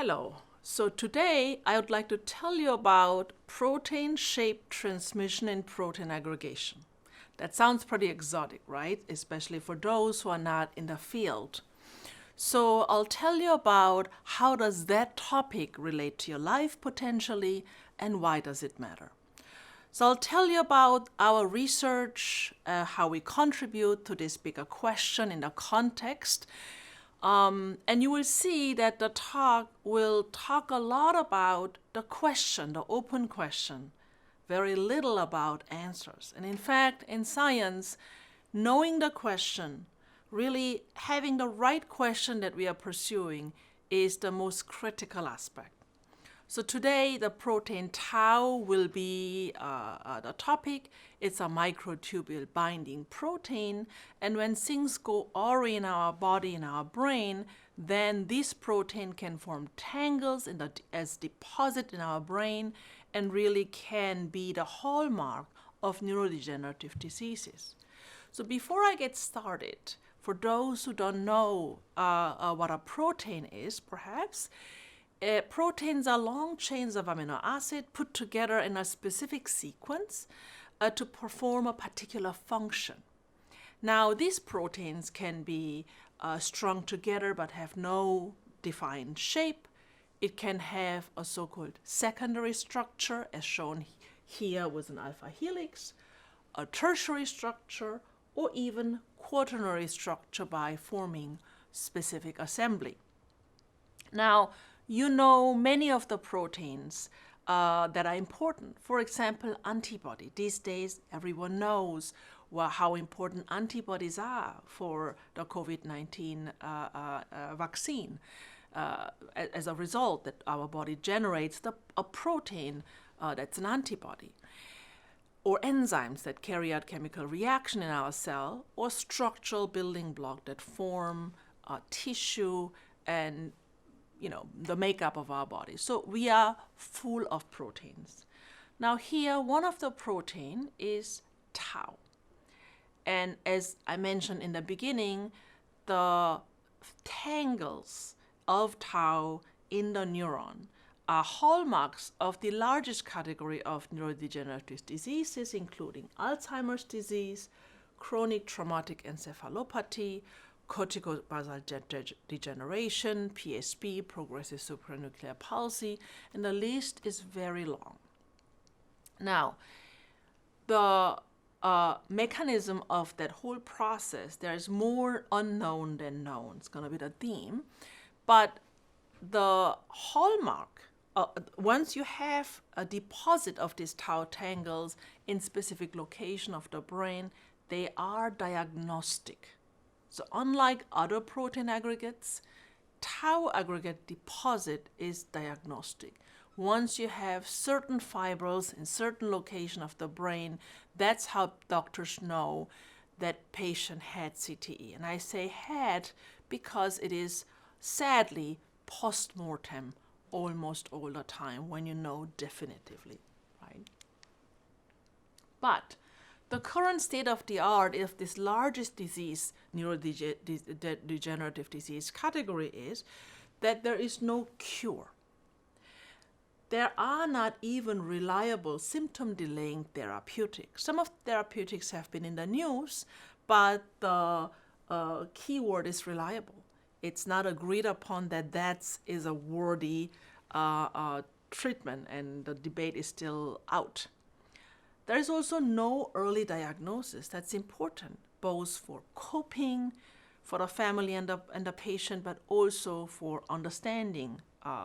Hello. So today I would like to tell you about protein-shaped transmission in protein aggregation. That sounds pretty exotic, right? Especially for those who are not in the field. So I'll tell you about how does that topic relate to your life potentially and why does it matter. So I'll tell you about our research, how we contribute to this bigger question in the context. And you will see that the talk will talk a lot about the question, the open question, very little about answers. And in fact, in science, knowing the question, really having the right question that we are pursuing is the most critical aspect. So today, the protein tau will be the topic. It's a microtubule binding protein. And when things go awry in our body, in our brain, then this protein can form tangles as deposit in our brain and really can be the hallmark of neurodegenerative diseases. So before I get started, for those who don't know what a protein is, perhaps, proteins are long chains of amino acid put together in a specific sequence to perform a particular function. Now, these proteins can be strung together but have no defined shape. It can have a so-called secondary structure, as shown here with an alpha helix, a tertiary structure, or even quaternary structure by forming specific assembly. Now, you know many of the proteins that are important. For example, antibody. These days, everyone knows how important antibodies are for the COVID-19 vaccine. As a result, that our body generates a protein that's an antibody, or enzymes that carry out chemical reaction in our cell, or structural building block that form tissue and the makeup of our body. So we are full of proteins. Now here, one of the protein is tau. And as I mentioned in the beginning, the tangles of tau in the neuron are hallmarks of the largest category of neurodegenerative diseases, including Alzheimer's disease, chronic traumatic encephalopathy, corticobasal degeneration, PSP, progressive supranuclear palsy, and the list is very long. Now, the mechanism of that whole process, there is more unknown than known. It's going to be the theme. But the hallmark, once you have a deposit of these tau tangles in specific location of the brain, they are diagnostic. So unlike other protein aggregates, tau aggregate deposit is diagnostic. Once you have certain fibrils in certain location of the brain, that's how doctors know that patient had CTE. And I say had because it is sadly post-mortem almost all the time when you know definitively, right? But the current state of the art of this largest disease, neurodegenerative disease category, is that there is no cure. There are not even reliable symptom-delaying therapeutics. Some of the therapeutics have been in the news, but the keyword is reliable. It's not agreed upon that that is a worthy treatment, and the debate is still out. There is also no early diagnosis. That's important, both for coping, for the family and the patient, but also for understanding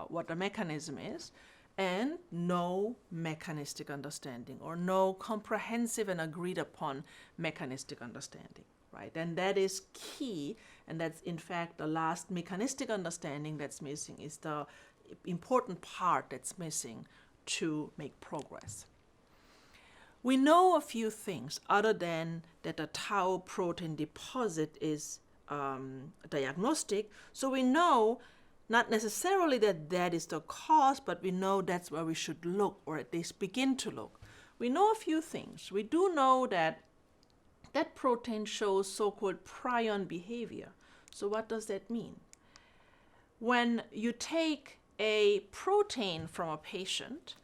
what the mechanism is, and no mechanistic understanding or no comprehensive and agreed upon mechanistic understanding, right? And that is key, and that's in fact the last mechanistic understanding that's missing, is the important part that's missing to make progress. We know a few things other than that the tau protein deposit is diagnostic. So we know not necessarily that that is the cause, but we know that's where we should look, or at least begin to look. We know a few things. We do know that that protein shows so-called prion behavior. So what does that mean? When you take a protein from a patient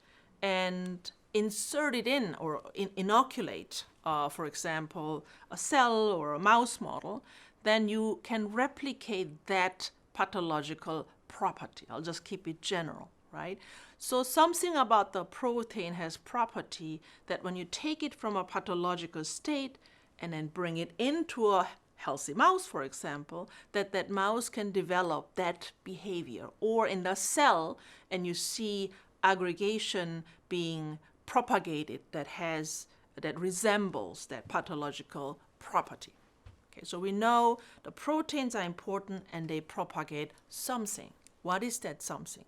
and insert it in or inoculate, for example, a cell or a mouse model, then you can replicate that pathological property. I'll just keep it general, right? So something about the protein has property that when you take it from a pathological state and then bring it into a healthy mouse, for example, that mouse can develop that behavior. Or in the cell, and you see aggregation being propagated that resembles that pathological property. Okay, so we know the proteins are important and they propagate something. What is that something?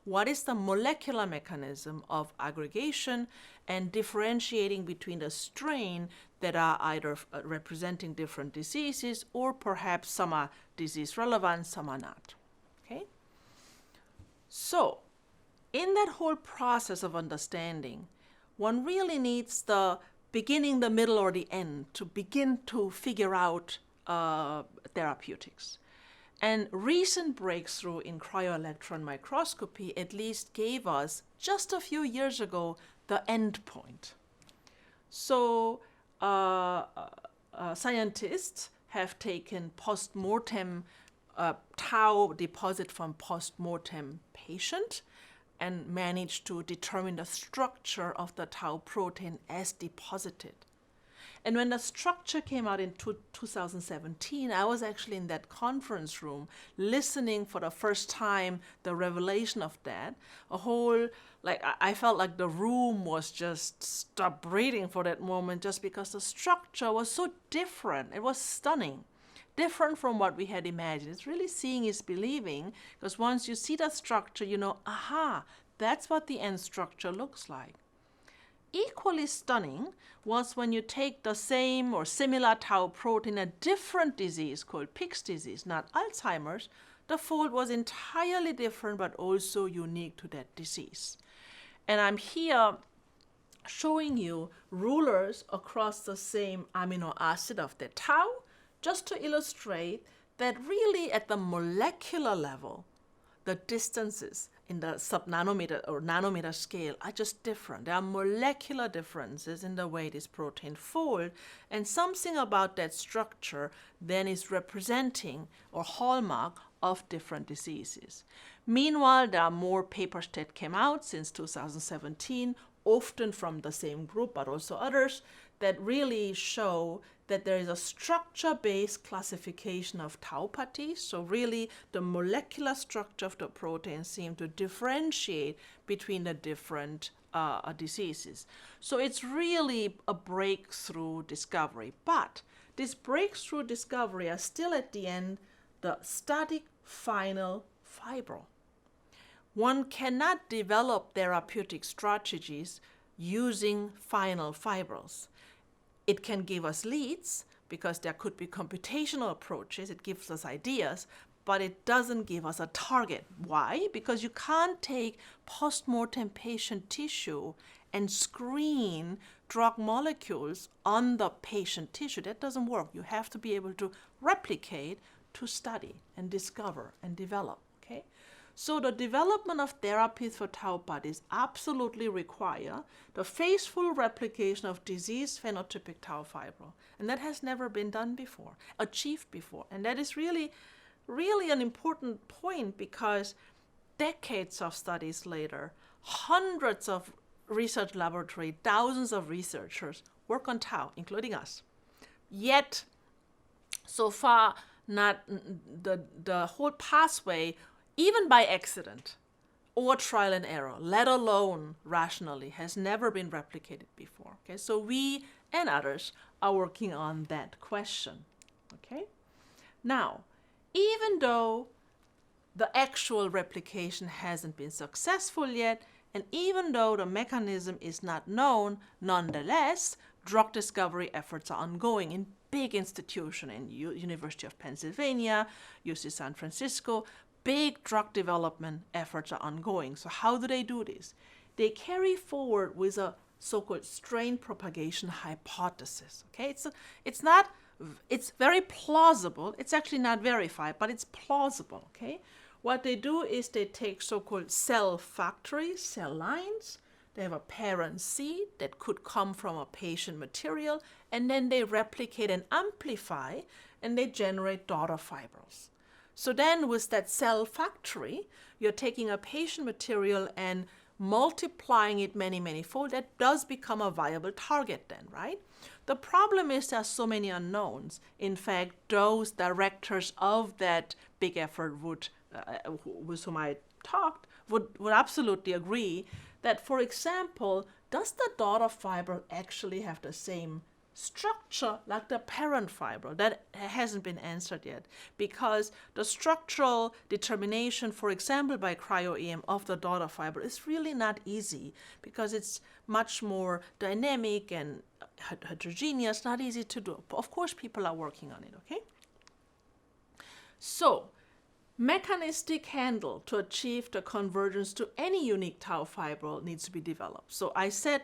What is the molecular mechanism of aggregation and differentiating between the strain that are either representing different diseases or perhaps some are disease relevant, some are not. Okay? So, in that whole process of understanding, one really needs the beginning, the middle, or the end to begin to figure out therapeutics. And recent breakthrough in cryo-electron microscopy at least gave us, just a few years ago, the end point. So scientists have taken post-mortem tau deposit from post-mortem patient and managed to determine the structure of the tau protein as deposited. And when the structure came out in 2017, I was actually in that conference room listening for the first time the revelation of that. I felt like the room was just stopped breathing for that moment just because the structure was so different. It was stunning. Different from what we had imagined. It's really seeing is believing, because once you see the structure, you know, aha, that's what the end structure looks like. Equally stunning was when you take the same or similar tau protein, a different disease called Pick's disease, not Alzheimer's. The fold was entirely different but also unique to that disease. And I'm here showing you rulers across the same amino acid of the tau, just to illustrate that really at the molecular level, the distances in the sub-nanometer or nanometer scale are just different. There are molecular differences in the way this protein fold, and something about that structure then is representing or hallmark of different diseases. Meanwhile, there are more papers that came out since 2017, often from the same group, but also others, that really show that there is a structure-based classification of tauopathies. So really, the molecular structure of the protein seems to differentiate between the different diseases. So it's really a breakthrough discovery. But this breakthrough discovery are still at the end the static final fibril. One cannot develop therapeutic strategies using final fibrils. It can give us leads because there could be computational approaches. It gives us ideas, but it doesn't give us a target. Why? Because you can't take post-mortem patient tissue and screen drug molecules on the patient tissue. That doesn't work. You have to be able to replicate, to study and discover and develop. Okay? So the development of therapies for tauopathies absolutely require the faithful replication of disease phenotypic tau fibril. And that has never been done before, achieved before. And that is really, really an important point, because decades of studies later, hundreds of research laboratories, thousands of researchers work on tau, including us. Yet, so far, not the whole pathway, even by accident or trial and error, let alone rationally, has never been replicated before. Okay, so we and others are working on that question. Okay, now, even though the actual replication hasn't been successful yet, and even though the mechanism is not known, nonetheless, drug discovery efforts are ongoing in big institutions in University of Pennsylvania, UC San Francisco. Big drug development efforts are ongoing. So how do they do this? They carry forward with a so-called strain propagation hypothesis. Okay, it's very plausible. It's actually not verified, but it's plausible. Okay, What they do is they take so-called cell factories, cell lines. They have a parent seed that could come from a patient material, and then they replicate and amplify, and they generate daughter fibrils. So then with that cell factory, you're taking a patient material and multiplying it many fold. That does become a viable target then, right? The problem is there are so many unknowns. In fact, those directors of that big effort with whom I talked would absolutely agree that, for example, does the daughter fibril actually have the same structure like the parent fibril? That hasn't been answered yet, because the structural determination, for example, by cryo-EM of the daughter fibril is really not easy, because it's much more dynamic and heterogeneous, not easy to do. Of course, people are working on it, okay? So, mechanistic handle to achieve the convergence to any unique tau fibril needs to be developed. So I said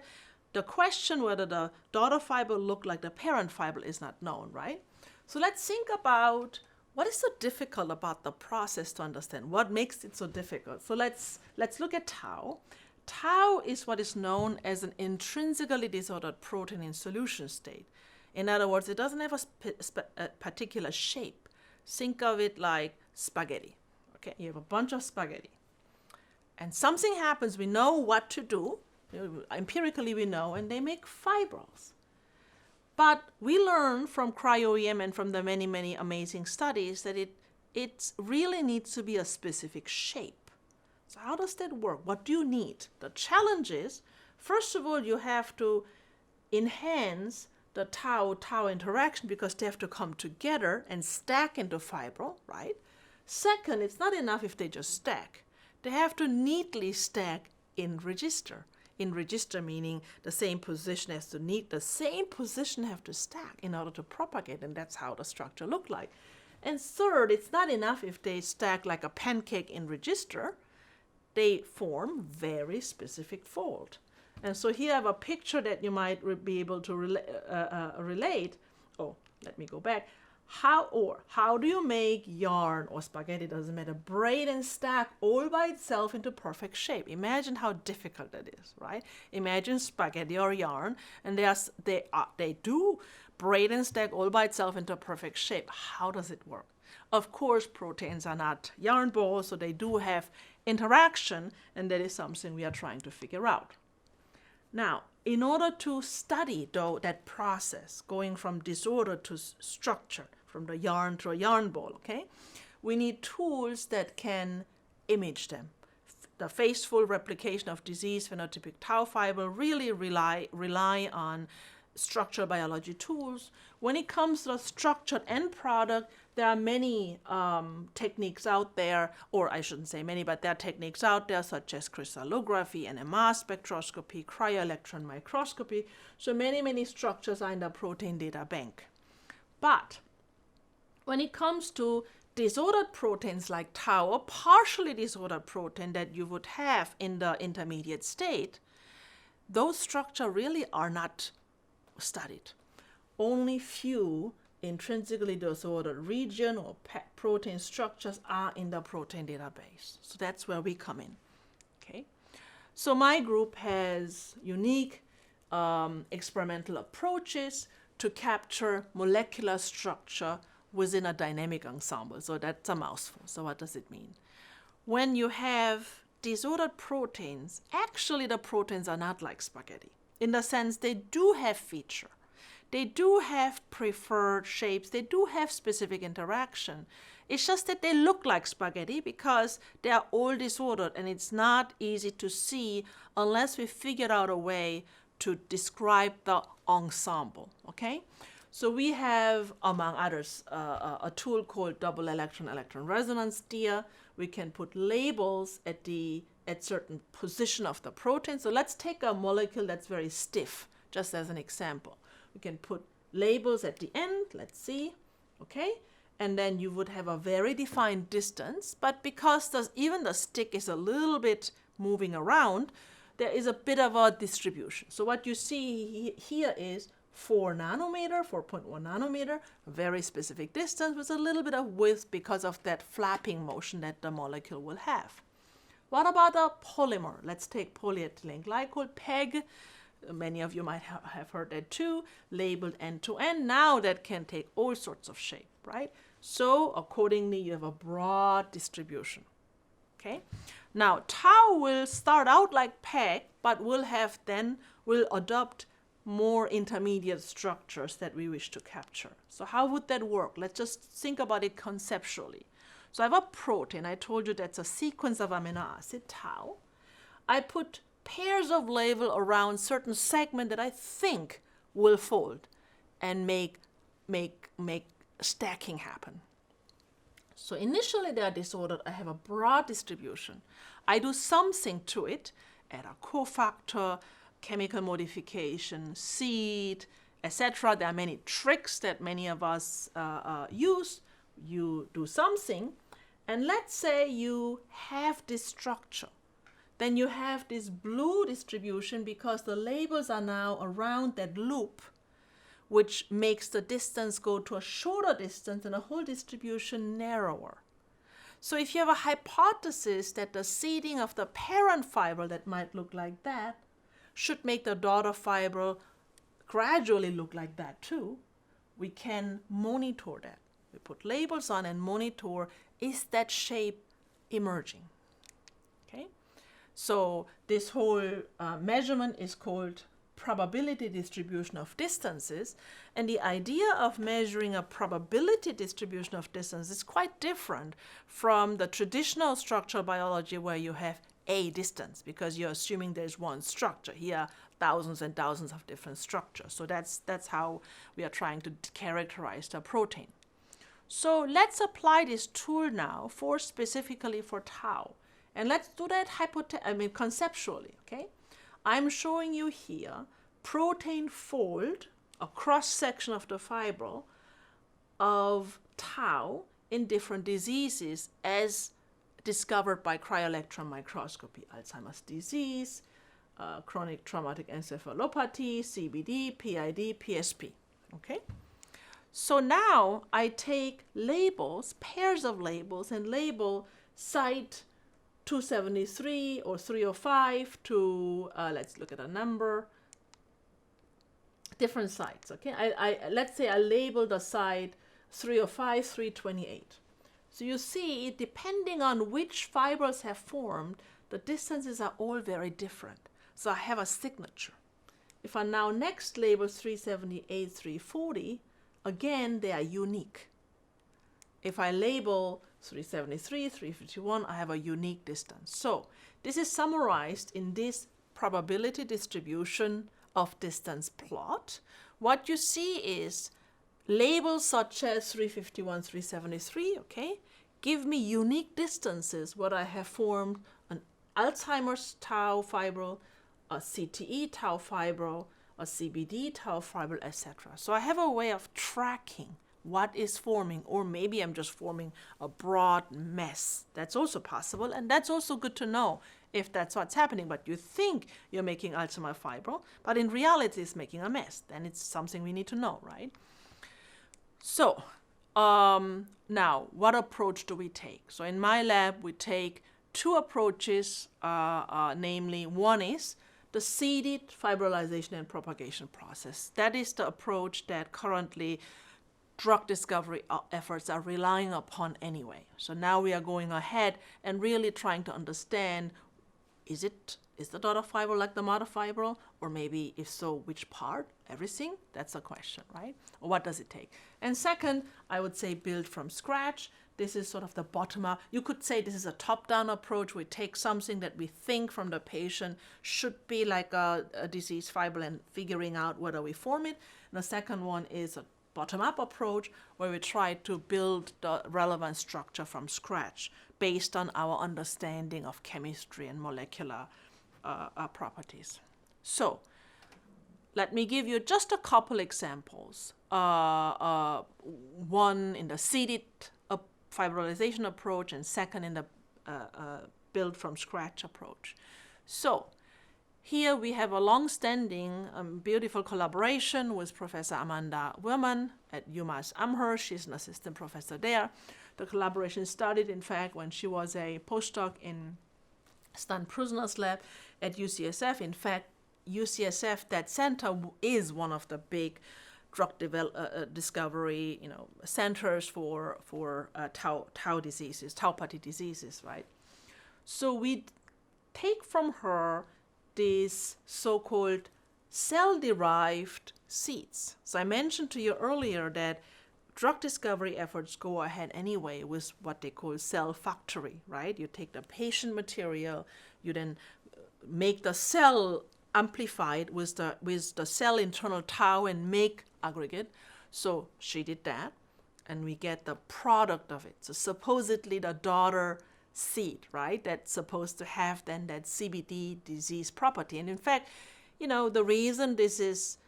the question whether the daughter fibril look like the parent fibril is not known, right? So let's think about what is so difficult about the process to understand. What makes it so difficult? So let's look at tau. Tau is what is known as an intrinsically disordered protein in solution state. In other words, it doesn't have a particular shape. Think of it like spaghetti. Okay, you have a bunch of spaghetti. And something happens, we know what to do. Empirically we know, and they make fibrils. But we learn from cryo-EM and from the many amazing studies that it really needs to be a specific shape. So how does that work? What do you need? The challenge is, first of all, you have to enhance the tau interaction, because they have to come together and stack into fibril, right? Second, it's not enough if they just stack. They have to neatly stack in register. In register meaning the same position has to the same position have to stack in order to propagate, and that's how the structure look like. And third, it's not enough if they stack like a pancake in register. They form very specific fold. And so here I have a picture that you might be able to relate. Oh, let me go back. How do you make yarn or spaghetti, doesn't matter, braid and stack all by itself into perfect shape? Imagine how difficult that is, right? Imagine spaghetti or yarn, and they do braid and stack all by itself into perfect shape. How does it work? Of course, proteins are not yarn balls, so they do have interaction, and that is something we are trying to figure out. Now, in order to study that process, going from disorder to structure, from the yarn to a yarn ball, okay, we need tools that can image them. The faithful replication of disease phenotypic tau fiber really rely on structural biology tools. When it comes to the structured end product, there are many techniques out there, or I shouldn't say many, but there are techniques out there such as crystallography, NMR spectroscopy, cryo-electron microscopy. So many structures are in the protein data bank. But when it comes to disordered proteins like tau, or partially disordered protein that you would have in the intermediate state, those structures really are not studied. Only few intrinsically disordered region or protein structures are in the protein database. So that's where we come in. Okay. So my group has unique experimental approaches to capture molecular structure within a dynamic ensemble. So that's a mouthful. So what does it mean? When you have disordered proteins, actually the proteins are not like spaghetti, in the sense they do have feature. They do have preferred shapes. They do have specific interaction. It's just that they look like spaghetti because they are all disordered, and it's not easy to see unless we figure out a way to describe the ensemble, okay? So we have, among others, a tool called double electron resonance DIA. We can put labels at certain position of the protein. So let's take a molecule that's very stiff, just as an example. We can put labels at the end, let's see, okay? And then you would have a very defined distance, but because even the stick is a little bit moving around, there is a bit of a distribution. So what you see here is 4 nanometer, 4.1 nanometer, a very specific distance with a little bit of width because of that flapping motion that the molecule will have. What about a polymer? Let's take polyethylene glycol, PEG. Many of you might have heard that too, labeled end-to-end. Now that can take all sorts of shape, right? So accordingly, you have a broad distribution, okay? Now, tau will start out like PEG, but will adopt more intermediate structures that we wish to capture. So how would that work? Let's just think about it conceptually. So I have a protein. I told you that's a sequence of amino acid, tau. I put pairs of label around certain segment that I think will fold and make stacking happen. So initially they are disordered. I have a broad distribution. I do something to it, add a cofactor, chemical modification, seed, etc. There are many tricks that many of us use. You do something, and let's say you have this structure. Then you have this blue distribution because the labels are now around that loop, which makes the distance go to a shorter distance and the whole distribution narrower. So if you have a hypothesis that the seeding of the parent fiber that might look like that should make the daughter fiber gradually look like that too, we can monitor that. We put labels on and monitor, is that shape emerging? Okay? So this whole measurement is called probability distribution of distances. And the idea of measuring a probability distribution of distance is quite different from the traditional structural biology where you have a distance because you're assuming there's one structure. Here, thousands and thousands of different structures. So that's how we are trying to characterize the protein. So let's apply this tool now specifically for tau. And let's do that conceptually, okay? I'm showing you here protein fold, a cross-section of the fibril of tau in different diseases as discovered by cryo-electron microscopy. Alzheimer's disease, chronic traumatic encephalopathy, CBD, PID, PSP, okay? So now I take labels, pairs of labels, and label site 273 or 305 to, let's look at a number, different sites, okay? Let's say I label the site 305, 328. So you see, depending on which fibrils have formed, the distances are all very different. So I have a signature. If I now next label 378, 340, again, they are unique. If I label 373, 351, I have a unique distance. So this is summarized in this probability distribution of distance plot. What you see is labels such as 351, 373, okay, give me unique distances where I have formed an Alzheimer's tau fibril, a CTE tau fibril, a CBD tau fibril, etc. So I have a way of tracking what is forming, or maybe I'm just forming a broad mess. That's also possible, and that's also good to know if that's what's happening. But you think you're making Alzheimer's fibril, but in reality it's making a mess. Then it's something we need to know, right? So now, what approach do we take? So in my lab, we take two approaches, namely one is the seeded fibrillization and propagation process. That is the approach that currently drug discovery efforts are relying upon anyway. So now we are going ahead and really trying to understand, is the daughter fibril like the mother fibril? Or maybe if so, which part? Everything? That's a question, right? Or what does it take? And second, I would say build from scratch. This is sort of the bottom up. You could say this is a top-down approach. We take something that we think from the patient should be like a disease fibril and figuring out whether we form it. And the second one is a bottom-up approach where we try to build the relevant structure from scratch based on our understanding of chemistry and molecular properties. So let me give you just a couple examples. One in the seeded fibrillization approach, and second in the build from scratch approach. So here we have a long-standing, beautiful collaboration with Professor Amanda Wirman at UMass Amherst. She's an assistant professor there. The collaboration started, in fact, when she was a postdoc in Stan Prusner's lab at UCSF. In fact, UCSF, that center, is one of the big drug discovery, centers for tau diseases, tauopathy diseases, right? So we take from her these so-called cell-derived seeds. So I mentioned to you earlier that drug discovery efforts go ahead anyway with what they call cell factory, right? You take the patient material, you then make the cell amplified with the cell internal tau and make aggregate. So she did that, and we get the product of it. So supposedly the daughter seed, right? That's supposed to have then that CBD disease property. And in fact, the reason this is,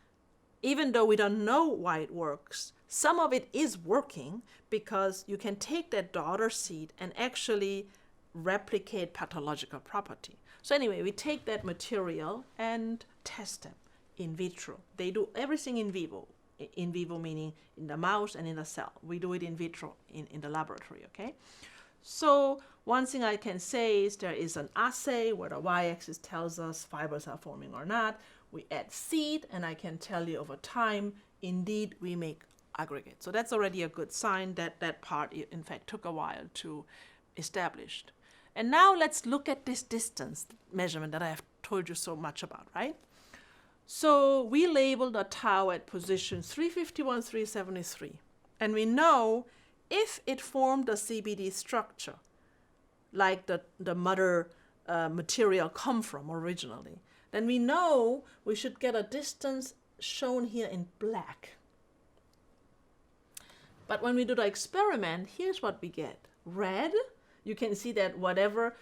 even though we don't know why it works, some of it is working because you can take that daughter seed and actually replicate pathological property. So anyway, we take that material and test them in vitro. They do everything in vivo. In vivo meaning in the mouse and in the cell. We do it in vitro in the laboratory, okay? So one thing I can say is there is an assay where the y-axis tells us fibers are forming or not. We add seed, and I can tell you over time, indeed, we make aggregate. So that's already a good sign that that part, in fact, took a while to establish. And now let's look at this distance measurement that I have told you so much about, right? So we labeled the tau at position 351, 373. And we know if it formed a CBD structure, like the mother material come from originally, then we know we should get a distance shown here in black. But when we do the experiment, here's what we get. Red, you can see that whatever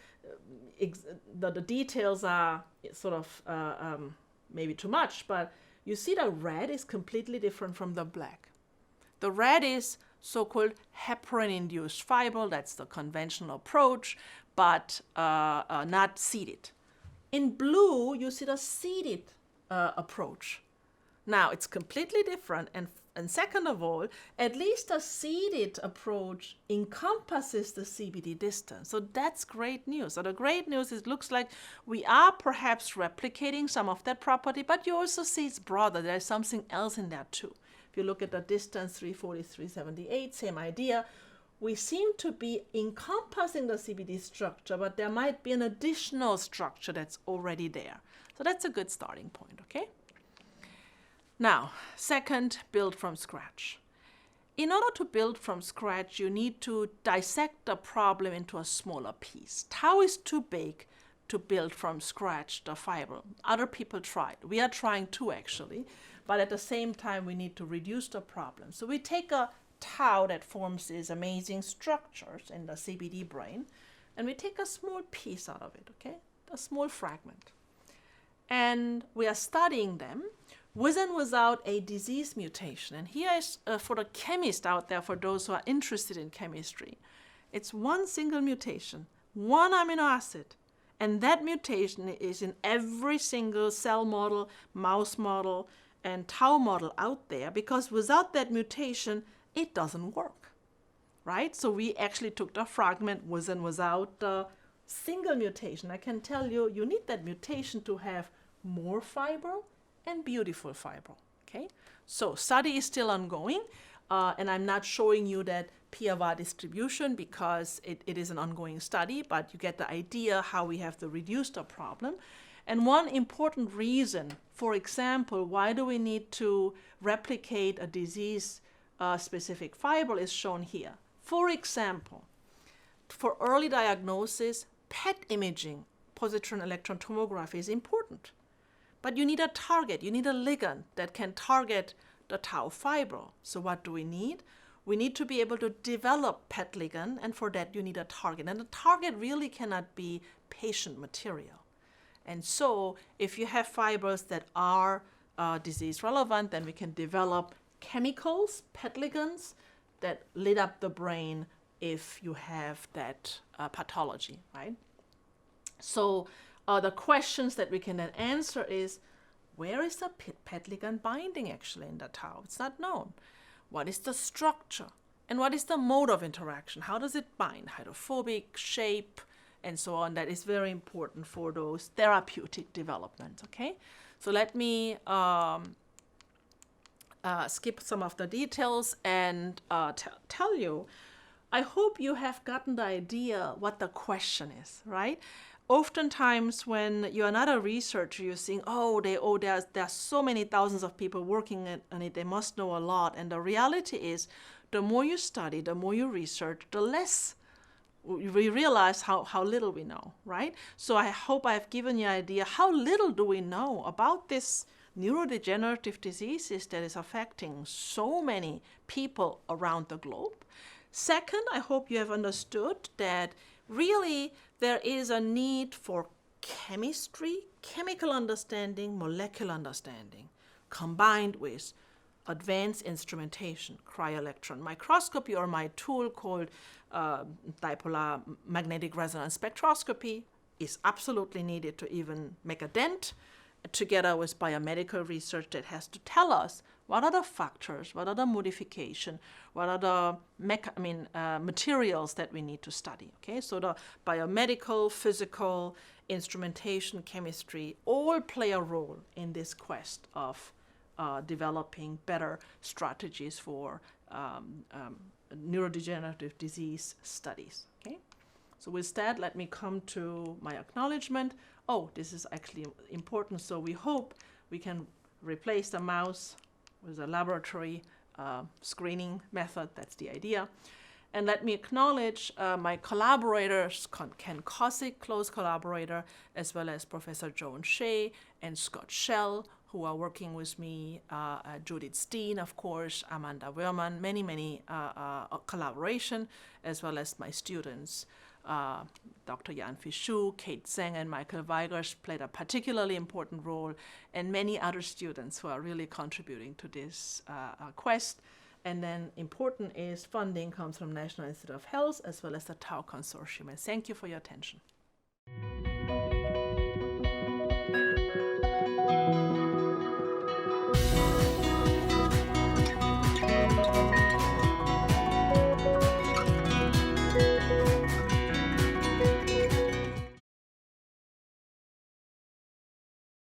the details are sort of maybe too much, but you see the red is completely different from the black. The red is so-called heparin-induced fiber. That's the conventional approach, but not seeded. In blue, you see the seeded approach. Now, it's completely different. And second of all, at least the seeded approach encompasses the CBD distance. So that's great news. So the great news is it looks like we are perhaps replicating some of that property, but you also see it's broader. There's something else in there too. If you look at the distance 340, 378, same idea. We seem to be encompassing the CBD structure, but there might be an additional structure that's already there. So that's a good starting point, okay? Now, second, build from scratch. In order to build from scratch, you need to dissect the problem into a smaller piece. Tau is too big to build from scratch the fiber. Other people tried. We are trying too, actually. But at the same time, we need to reduce the problem. So we take a tau that forms these amazing structures in the CBD brain, and we take a small piece out of it, okay? A small fragment. And we are studying them with and without a disease mutation. And here is for the chemist out there, for those who are interested in chemistry, it's one single mutation, one amino acid. And that mutation is in every single cell model, mouse model, and tau model out there, because without that mutation, it doesn't work, right? So we actually took the fragment with and without the single mutation. I can tell you, you need that mutation to have more fiber and beautiful fiber, okay? So study is still ongoing, and I'm not showing you that P/R distribution because it is an ongoing study, but you get the idea how we have to reduce the problem. And one important reason, for example, why do we need to replicate a disease-specific fiber is shown here. For example, for early diagnosis, PET imaging, positron electron tomography, is important. But you need a target, you need a ligand that can target the tau fiber. So what do we need? We need to be able to develop PET ligand, and for that you need a target. And the target really cannot be patient material. And so if you have fibers that are disease relevant, then we can develop chemicals, PET ligands, that lit up the brain if you have that pathology, right? So the questions that we can then answer is, where is the PET ligand binding actually in the tau? It's not known. What is the structure? And what is the mode of interaction? How does it bind? Hydrophobic, shape, and so on. That is very important for those therapeutic developments, okay? So let me skip some of the details and tell you, I hope you have gotten the idea what the question is, right? Oftentimes when you're not a researcher, you're saying, there's so many thousands of people working on it, they must know a lot. And the reality is, the more you study, the more you research, the less we realize how little we know, right? So I hope I've given you an idea how little do we know about this neurodegenerative diseases that is affecting so many people around the globe. Second, I hope you have understood that really there is a need for chemistry, chemical understanding, molecular understanding, combined with advanced instrumentation, cryo-electron microscopy, or my tool called dipolar magnetic resonance spectroscopy is absolutely needed to even make a dent, together with biomedical research that has to tell us what are the factors, what are the modification, what are the materials that we need to study. Okay, so the biomedical, physical, instrumentation, chemistry all play a role in this quest of developing better strategies for neurodegenerative disease studies. Okay, so with that, let me come to my acknowledgement. Oh, this is actually important. So we hope we can replace the mouse with a laboratory screening method. That's the idea. And let me acknowledge my collaborators, Ken Kosick, close collaborator, as well as Professor Joan Shea and Scott Schell, who are working with me, Judith Steen, of course, Amanda Werman, many collaboration, as well as my students, Dr. Jan Fischou, Kate Zeng, and Michael Weigers played a particularly important role, and many other students who are really contributing to this quest. And then important is funding comes from National Institute of Health, as well as the Tau Consortium. And thank you for your attention.